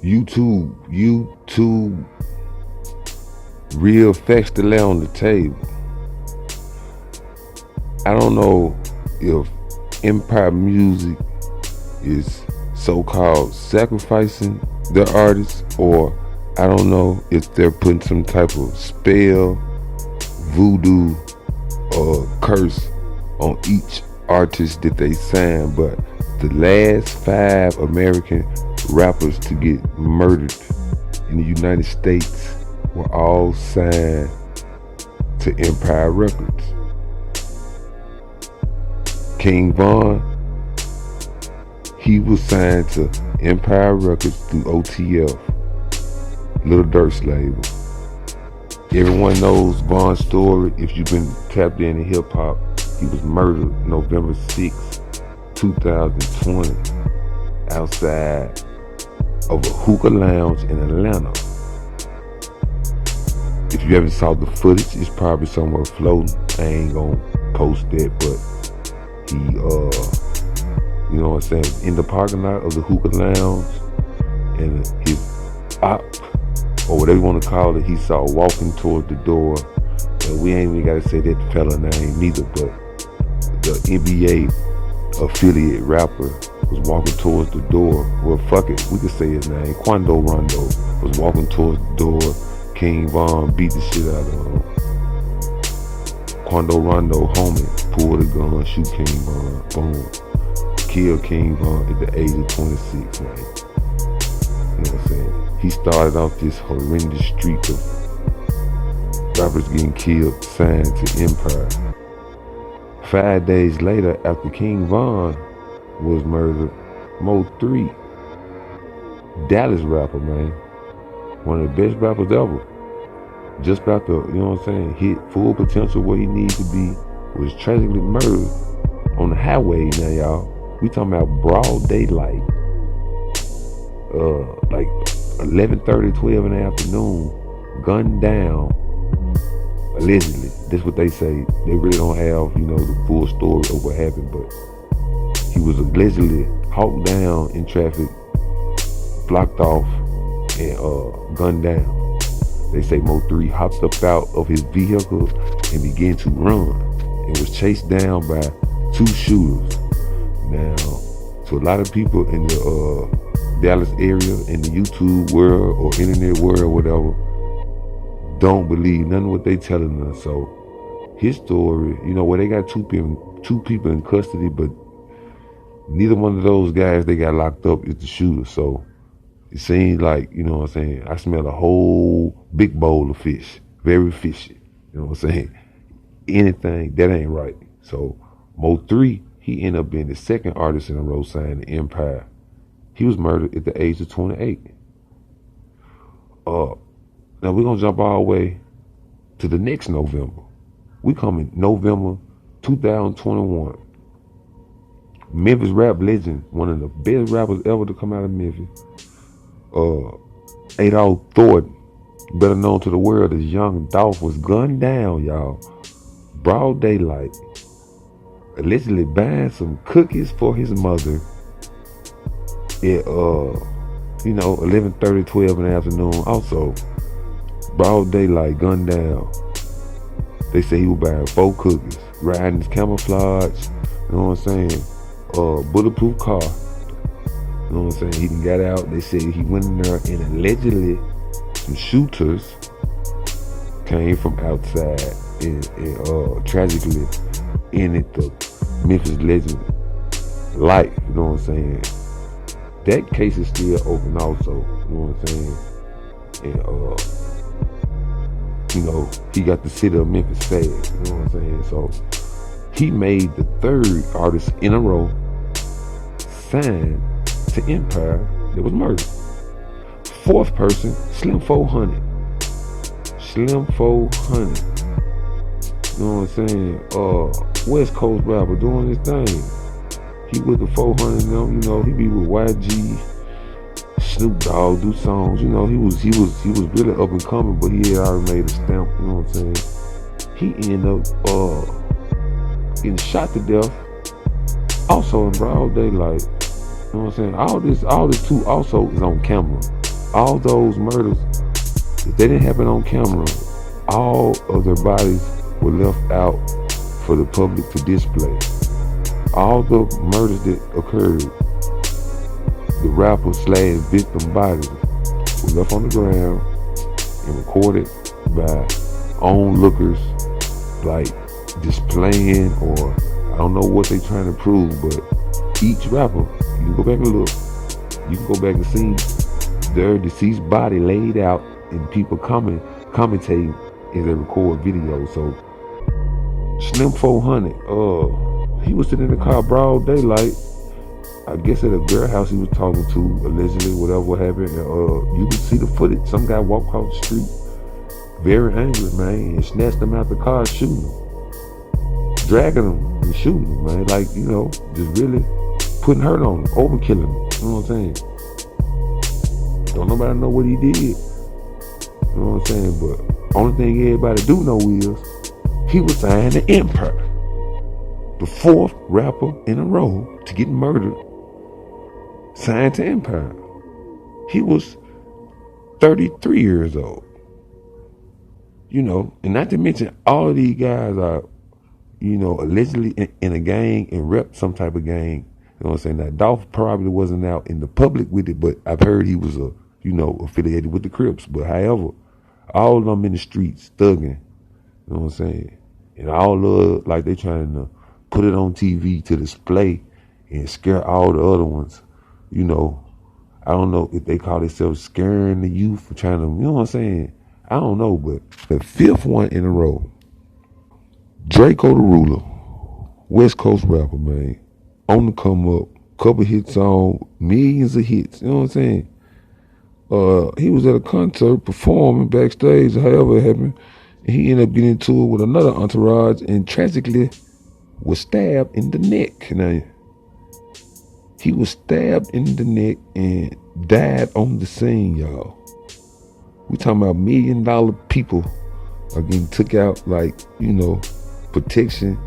YouTube, real facts to lay on the table. I don't know if Empire Music is so-called sacrificing their artists, or I don't know if they're putting some type of spell, voodoo, or curse on each artist that they sign. But the last 5 American rappers to get murdered in the United States were all signed to Empire Records. King Von, he was signed to Empire Records through OTF, Little Durk's label. Everyone knows Von's story. If you've been tapped into hip hop, he was murdered November 6, 2020, outside of a hookah lounge in Atlanta. If you haven't saw the footage, it's probably somewhere floating. I ain't gonna post that, but he, you know what I'm saying, in the parking lot of the hookah lounge, and his op, or whatever you want to call it, he saw walking towards the door. And we ain't even got to say that fella name neither, but the NBA affiliate rapper was walking towards the door. Well, fuck it, we could say his name. Quando Rondo was walking towards the door. King Von beat the shit out of him. Quando Rondo, homie, pulled a gun, shoot King Von, boom. Killed King Von at the age of 26, man. You know what I'm saying? He started off this horrendous streak of rappers getting killed, signed to Empire. 5 days later, after King Von was murdered, Mo3, Dallas rapper, man, one of the best rappers ever, just about to, you know what I'm saying, hit full potential where he needs to be, was tragically murdered on the highway. Now, y'all, we talking about broad daylight, like 11:30, 12 in the afternoon, gunned down, allegedly. That's what they say. They really don't have, you know, the full story of what happened, but he was allegedly hawked down in traffic, blocked off, and gunned down. They say Mo3 hopped up out of his vehicle and began to run and was chased down by 2 shooters. Now, to a lot of people in the Dallas area, in the YouTube world or internet world or whatever, don't believe none of what they telling us. So his story, you know, where they got two people in custody, but neither one of those guys they got locked up is the shooter. So it seems like, you know what I'm saying, I smell a whole big bowl of fish, very fishy. You know what I'm saying? Anything that ain't right. So Mo3, he ended up being the second artist in a row signed to Empire. He was murdered at the age of 28. Now we're gonna jump all the way to the next November. We come in November 2021. Memphis rap legend, one of the best rappers ever to come out of Memphis, Adolph Thornton, better known to the world as Young Dolph, was gunned down, y'all, broad daylight, allegedly buying some cookies for his mother at 11:30, 12 in the afternoon. Also broad daylight, gunned down. They say he was buying 4 cookies, riding his camouflage, you know what I'm saying, bulletproof car. You know what I'm saying? He done got out. They said he went in there and allegedly some shooters came from outside and tragically ended the Memphis legend life. You know what I'm saying? That case is still open also. You know what I'm saying? And you know, he got the city of Memphis fed. You know what I'm saying? So he made the 3rd artist in a row signed to Empire that was murdered. 4th person, Slim 400. Slim 400. You know what I'm saying? West Coast rapper doing his thing. He with the 400 and them, you know, he be with YG, Snoop Dogg, do songs, you know, he was really up and coming, but he had already made a stamp, you know what I'm saying? He ended up getting shot to death, also in broad daylight. You know what I'm saying? All this too also is on camera. All those murders, if they didn't happen on camera, all of their bodies were left out for the public to display. All the murders that occurred, the rapper / victim bodies were left on the ground and recorded by onlookers, like displaying, or I don't know what they trying to prove, but each rapper, you can go back and look, you can go back and see their deceased body laid out and people commentating as they record videos. So Slim 400, he was sitting in the car broad daylight, I guess at a girl house he was talking to, allegedly, whatever happened, and you can see the footage. Some guy walked across the street, very angry, man, and snatched him out the car, shooting him, dragging him and shooting him, man, like, you know, just really putting hurt on him, overkilling him, you know what I'm saying? Don't nobody know what he did, you know what I'm saying, but only thing everybody do know is he was signed to Empire, the 4th rapper in a row to get murdered, signed to Empire. He was 33 years old. You know, and not to mention all of these guys are, you know, allegedly in a gang and rep some type of gang. You know what I'm saying? Now, Dolph probably wasn't out in the public with it, but I've heard he was affiliated with the Crips. But however, all of them in the streets thugging. You know what I'm saying? And all of, like, they trying to put it on TV to display and scare all the other ones. You know, I don't know if they call themselves scaring the youth or trying to, you know what I'm saying? I don't know, but the 5th one in a row, Draco the Ruler, West Coast rapper, man, on the come up, couple hits on, millions of hits, you know what I'm saying? He was at a concert performing backstage, however it happened, and he ended up getting into it with another entourage and tragically was stabbed in the neck. Now, he was stabbed in the neck and died on the scene, y'all. We talking about $1 million people are getting took out, like, you know, protection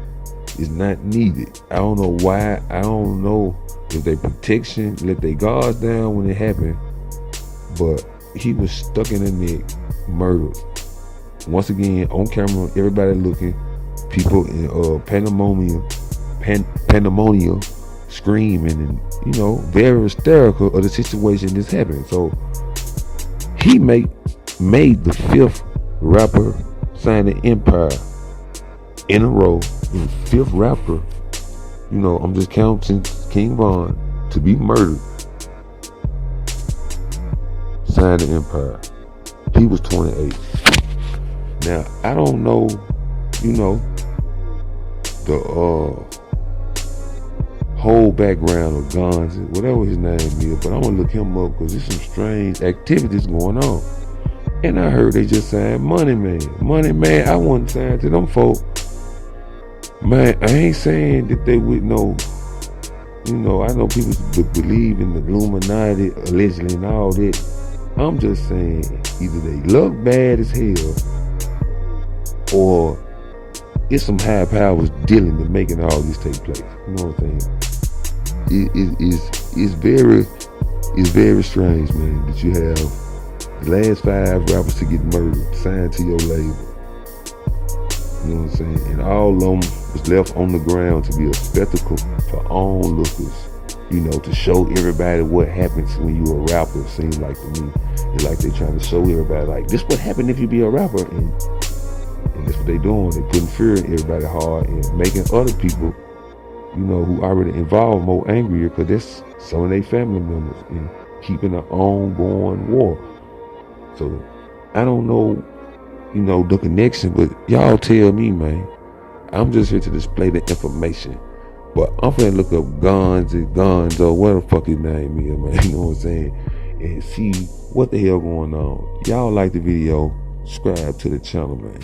is not needed. I don't know why. I don't know if they protection let their guards down when it happened, but he was stuck in the neck, murdered. Once again, on camera, everybody looking, people in pandemonium, screaming, and, you know, very hysterical of the situation that's happening. So he made the 5th rapper sign the Empire in a row, the 5th rapper, you know, I'm just counting King Von, to be murdered, signed the Empire. He was 28. Now, I don't know, you know, the whole background of Guns, whatever his name is, but I'm gonna look him up because there's some strange activities going on. And I heard they just signed Money Man. Money Man, I wasn't signed to them folk. Man, I ain't saying that they would know, you know, I know people believe in the Illuminati, allegedly, and all that. I'm just saying, either they look bad as hell, or it's some high powers dealing to making all this take place. You know what I'm saying? It's very strange, man, that you have the last 5 rappers to get murdered signed to your label. You know what I'm saying? And all of them was left on the ground to be a spectacle for onlookers. You know, to show everybody what happens when you a rapper. Seems like to me, it's like they trying to show everybody, like, this what happened if you be a rapper, and that's what they doing. They putting fear in everybody hard and making other people, you know, who already involved more angrier, because that's some of their family members, and keeping an ongoing war. So I don't know, you know, the connection, but y'all tell me, man. I'm just here to display the information. But I'm finna look up Guns or what the fuck his name is, man. You know what I'm saying? And see what the hell going on. Y'all like the video, subscribe to the channel, man.